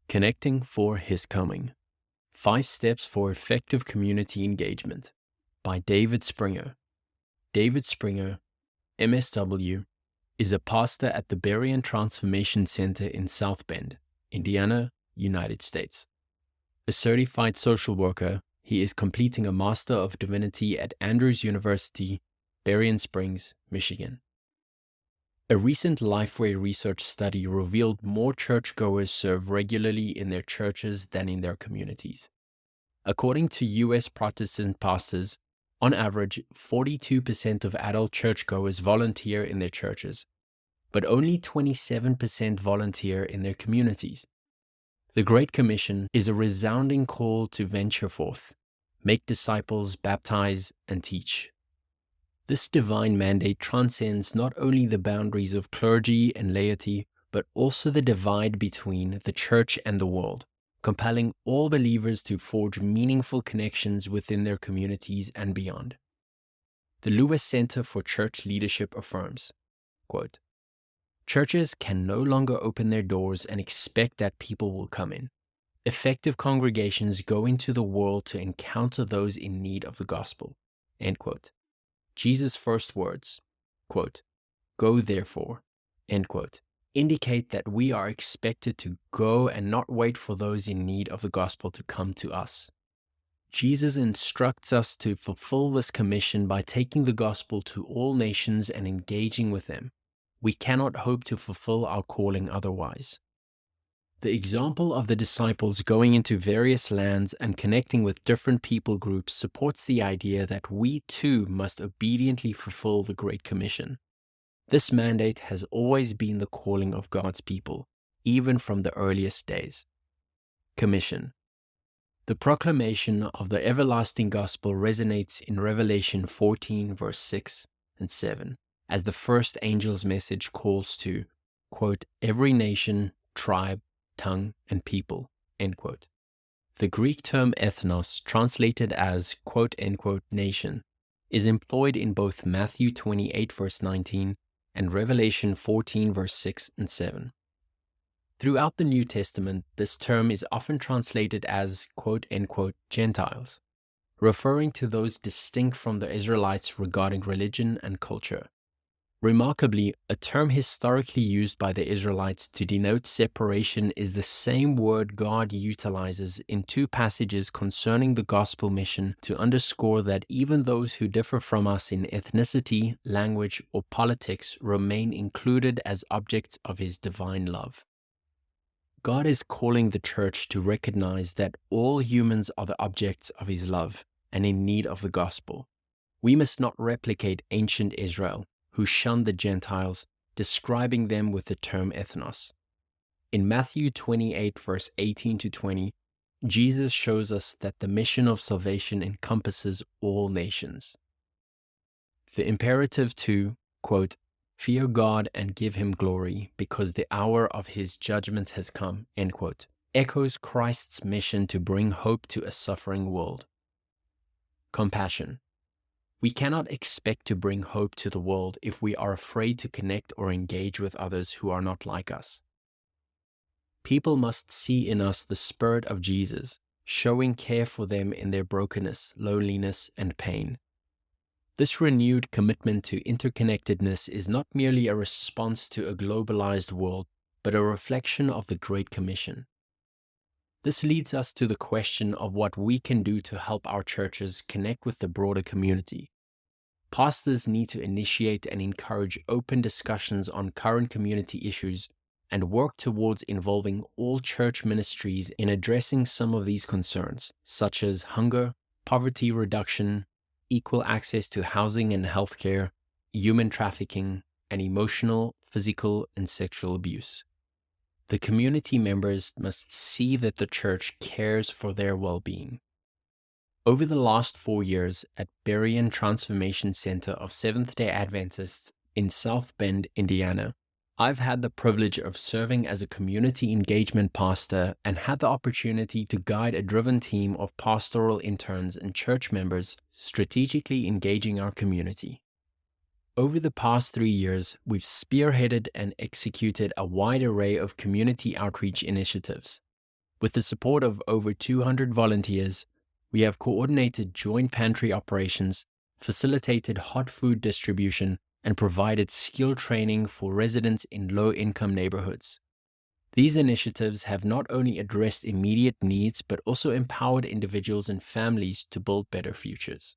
Connecting for His Coming. 5 Steps for Effective Community Engagement by David Springer. David Springer, MSW, is a pastor at the Berean Transformation Center in South Bend, Indiana, United States. A certified social worker, he is completing a Master of Divinity at Andrews University, Berrien Springs, Michigan. A recent Lifeway research study revealed more churchgoers serve regularly in their churches than in their communities. According to U.S. Protestant pastors, on average, 42% of adult churchgoers volunteer in their churches, but only 27% volunteer in their communities. The Great Commission is a resounding call to venture forth, make disciples, baptize, and teach. This divine mandate transcends not only the boundaries of clergy and laity, but also the divide between the church and the world, compelling all believers to forge meaningful connections within their communities and beyond. The Lewis Center for Church Leadership affirms, quote, "Churches can no longer open their doors and expect that people will come in. Effective congregations go into the world to encounter those in need of the gospel." End quote. Jesus' first words, quote, "Go therefore," end quote, indicate that we are expected to go and not wait for those in need of the gospel to come to us. Jesus instructs us to fulfill this commission by taking the gospel to all nations and engaging with them. We cannot hope to fulfill our calling otherwise. The example of the disciples going into various lands and connecting with different people groups supports the idea that we too must obediently fulfill the Great Commission. This mandate has always been the calling of God's people, even from the earliest days. Commission. The proclamation of the everlasting gospel resonates in Revelation 14, verse 6 and 7, as the first angel's message calls to, quote, "every nation, tribe, tongue, and people," end quote. The Greek term ethnos, translated as quote, end quote, nation, is employed in both Matthew 28, verse 19, and Revelation 14, verse 6 and 7. Throughout the New Testament, this term is often translated as quote, end quote, Gentiles, referring to those distinct from the Israelites regarding religion and culture. Remarkably, a term historically used by the Israelites to denote separation is the same word God utilizes in 2 passages concerning the gospel mission to underscore that even those who differ from us in ethnicity, language, or politics remain included as objects of His divine love. God is calling the church to recognize that all humans are the objects of His love and in need of the gospel. We must not replicate ancient Israel, who shunned the Gentiles, describing them with the term ethnos. In Matthew 28, verse 18 to 20, Jesus shows us that the mission of salvation encompasses all nations. The imperative to, quote, "fear God and give Him glory, because the hour of His judgment has come," end quote, echoes Christ's mission to bring hope to a suffering world. Compassion. We cannot expect to bring hope to the world if we are afraid to connect or engage with others who are not like us. People must see in us the Spirit of Jesus, showing care for them in their brokenness, loneliness, and pain. This renewed commitment to interconnectedness is not merely a response to a globalized world, but a reflection of the Great Commission. This leads us to the question of what we can do to help our churches connect with the broader community. Pastors need to initiate and encourage open discussions on current community issues and work towards involving all church ministries in addressing some of these concerns, such as hunger, poverty reduction, equal access to housing and healthcare, human trafficking, and emotional, physical, and sexual abuse. The community members must see that the church cares for their well-being. Over the last 4 years at Berean Transformation Center of Seventh-day Adventists in South Bend, Indiana, I've had the privilege of serving as a community engagement pastor and had the opportunity to guide a driven team of pastoral interns and church members strategically engaging our community. Over the past 3 years, we've spearheaded and executed a wide array of community outreach initiatives. With the support of over 200 volunteers, we have coordinated joint pantry operations, facilitated hot food distribution, and provided skill training for residents in low-income neighborhoods. These initiatives have not only addressed immediate needs but also empowered individuals and families to build better futures.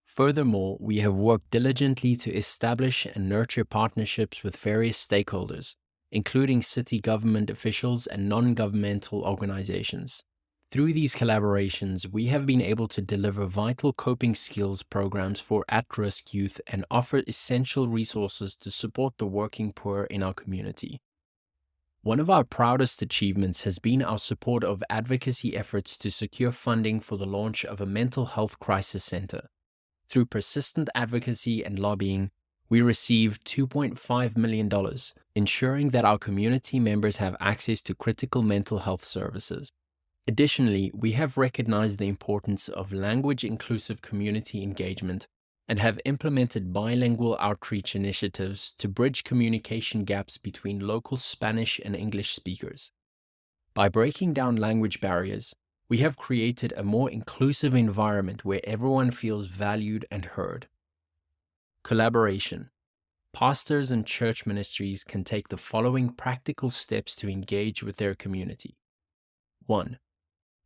Furthermore, we have worked diligently to establish and nurture partnerships with various stakeholders, including city government officials and non-governmental organizations. Through these collaborations, we have been able to deliver vital coping skills programs for at-risk youth and offer essential resources to support the working poor in our community. One of our proudest achievements has been our support of advocacy efforts to secure funding for the launch of a mental health crisis center. Through persistent advocacy and lobbying, we received $2.5 million, ensuring that our community members have access to critical mental health services. Additionally, we have recognized the importance of language-inclusive community engagement and have implemented bilingual outreach initiatives to bridge communication gaps between local Spanish and English speakers. By breaking down language barriers, we have created a more inclusive environment where everyone feels valued and heard. Collaboration. Pastors and church ministries can take the following practical steps to engage with their community. 1.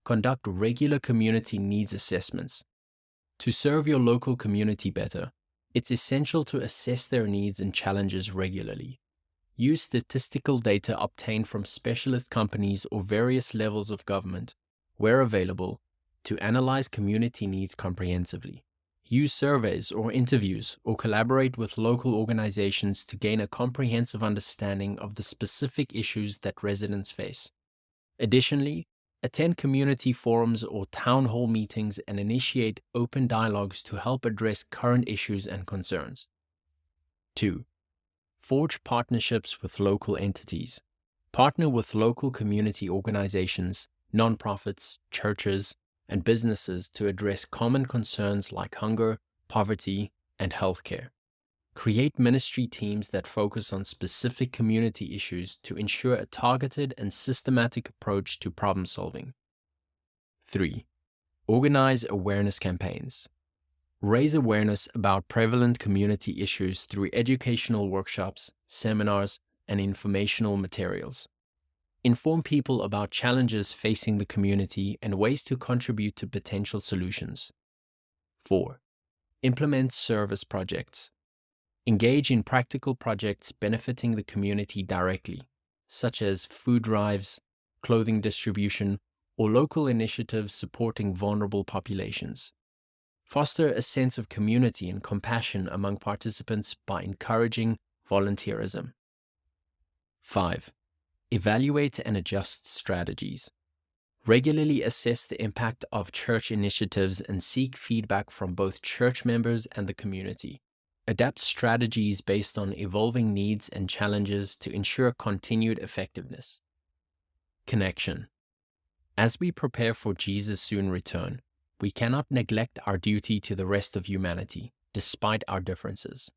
Conduct regular community needs assessments. To serve your local community better, it's essential to assess their needs and challenges regularly. Use statistical data obtained from specialist companies or various levels of government, where available, to analyze community needs comprehensively. Use surveys or interviews or collaborate with local organizations to gain a comprehensive understanding of the specific issues that residents face. Additionally, attend community forums or town hall meetings and initiate open dialogues to help address current issues and concerns. 2. Forge partnerships with local entities. Partner with local community organizations, nonprofits, churches, and businesses to address common concerns like hunger, poverty, and healthcare. Create ministry teams that focus on specific community issues to ensure a targeted and systematic approach to problem solving. 3. Organize awareness campaigns. Raise awareness about prevalent community issues through educational workshops, seminars, and informational materials. Inform people about challenges facing the community and ways to contribute to potential solutions. 4. Implement service projects. Engage in practical projects benefiting the community directly, such as food drives, clothing distribution, or local initiatives supporting vulnerable populations. Foster a sense of community and compassion among participants by encouraging volunteerism. 5. Evaluate and adjust strategies. Regularly assess the impact of church initiatives and seek feedback from both church members and the community. Adapt strategies based on evolving needs and challenges to ensure continued effectiveness. Connection. As we prepare for Jesus' soon return, we cannot neglect our duty to the rest of humanity, despite our differences.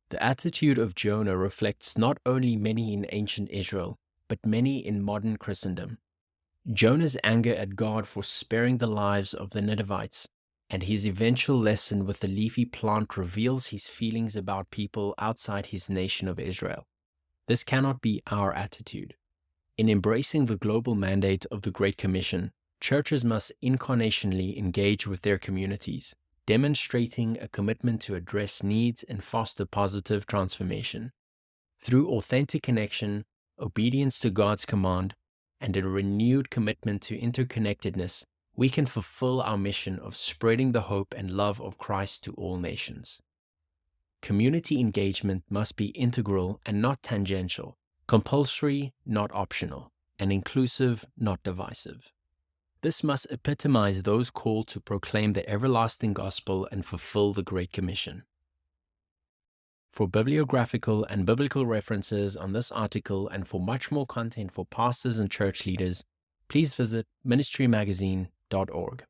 The attitude of Jonah reflects not only many in ancient Israel, but many in modern Christendom. Jonah's anger at God for sparing the lives of the Ninevites and his eventual lesson with the leafy plant reveals his feelings about people outside his nation of Israel. This cannot be our attitude. In embracing the global mandate of the Great Commission, churches must incarnationally engage with their communities, demonstrating a commitment to address needs and foster positive transformation. Through authentic connection, obedience to God's command, and a renewed commitment to interconnectedness, we can fulfill our mission of spreading the hope and love of Christ to all nations. Community engagement must be integral and not tangential, compulsory, not optional, and inclusive, not divisive. This must epitomize those called to proclaim the everlasting gospel and fulfill the Great Commission. For bibliographical and biblical references on this article and for much more content for pastors and church leaders, please visit ministrymagazine.org.